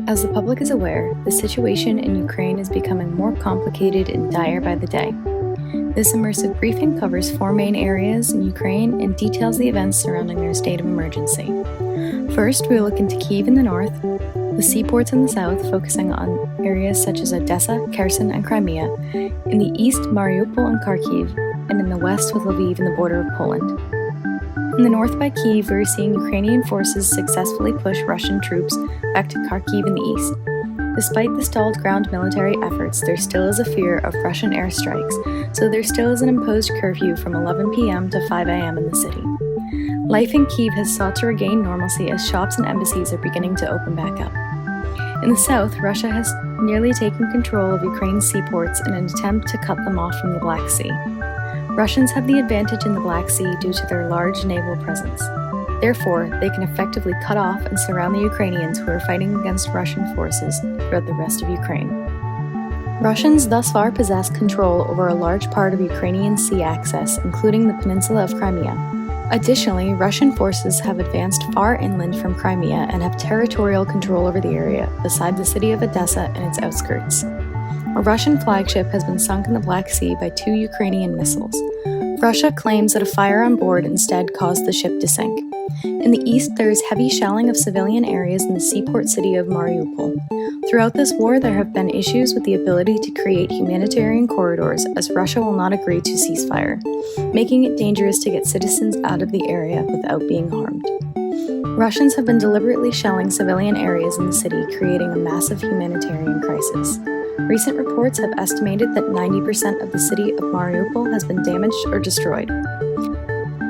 As the public is aware, the situation in Ukraine is becoming more complicated and dire by the day. This immersive briefing covers 4 main areas in Ukraine and details the events surrounding their state of emergency. First, we will look into Kyiv in the north, the seaports in the south, focusing on areas such as Odessa, Kherson, and Crimea, in the east, Mariupol and Kharkiv, and in the west with Lviv and the border of Poland. In the north by Kyiv, we are seeing Ukrainian forces successfully push Russian troops back to Kharkiv in the east. Despite the stalled ground military efforts, there still is a fear of Russian airstrikes, so there still is an imposed curfew from 11 p.m. to 5 a.m. in the city. Life in Kyiv has sought to regain normalcy as shops and embassies are beginning to open back up. In the south, Russia has nearly taken control of Ukraine's seaports in an attempt to cut them off from the Black Sea. Russians have the advantage in the Black Sea due to their large naval presence. Therefore, they can effectively cut off and surround the Ukrainians who are fighting against Russian forces throughout the rest of Ukraine. Russians thus far possess control over a large part of Ukrainian sea access, including the peninsula of Crimea. Additionally, Russian forces have advanced far inland from Crimea and have territorial control over the area, beside the city of Odessa and its outskirts. A Russian flagship has been sunk in the Black Sea by 2 Ukrainian missiles. Russia claims that a fire on board instead caused the ship to sink. In the east, there is heavy shelling of civilian areas in the seaport city of Mariupol. Throughout this war, there have been issues with the ability to create humanitarian corridors, as Russia will not agree to ceasefire, making it dangerous to get citizens out of the area without being harmed. Russians have been deliberately shelling civilian areas in the city, creating a massive humanitarian crisis. Recent reports have estimated that 90% of the city of Mariupol has been damaged or destroyed.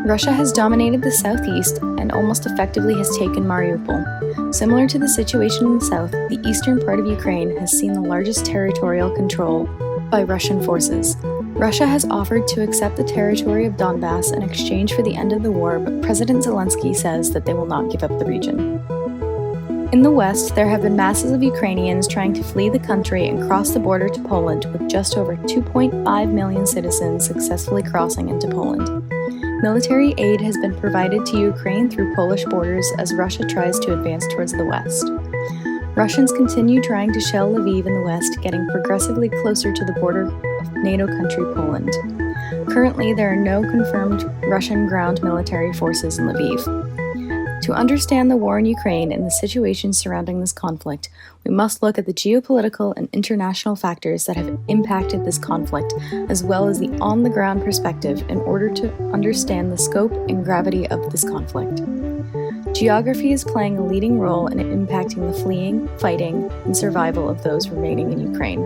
Russia has dominated the southeast and almost effectively has taken Mariupol. Similar to the situation in the south, the eastern part of Ukraine has seen the largest territorial control by Russian forces. Russia has offered to accept the territory of Donbass in exchange for the end of the war, but President Zelensky says that they will not give up the region. In the west, there have been masses of Ukrainians trying to flee the country and cross the border to Poland, with just over 2.5 million citizens successfully crossing into Poland. Military aid has been provided to Ukraine through Polish borders as Russia tries to advance towards the west. Russians continue trying to shell Lviv in the west, getting progressively closer to the border of NATO country Poland. Currently, there are no confirmed Russian ground military forces in Lviv. To understand the war in Ukraine and the situation surrounding this conflict, we must look at the geopolitical and international factors that have impacted this conflict, as well as the on-the-ground perspective in order to understand the scope and gravity of this conflict. Geography is playing a leading role in impacting the fleeing, fighting, and survival of those remaining in Ukraine.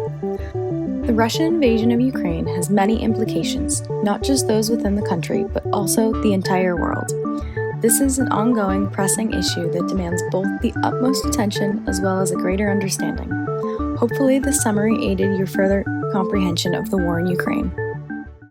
The Russian invasion of Ukraine has many implications, not just those within the country, but also the entire world. This is an ongoing, pressing issue that demands both the utmost attention as well as a greater understanding. Hopefully, this summary aided your further comprehension of the war in Ukraine.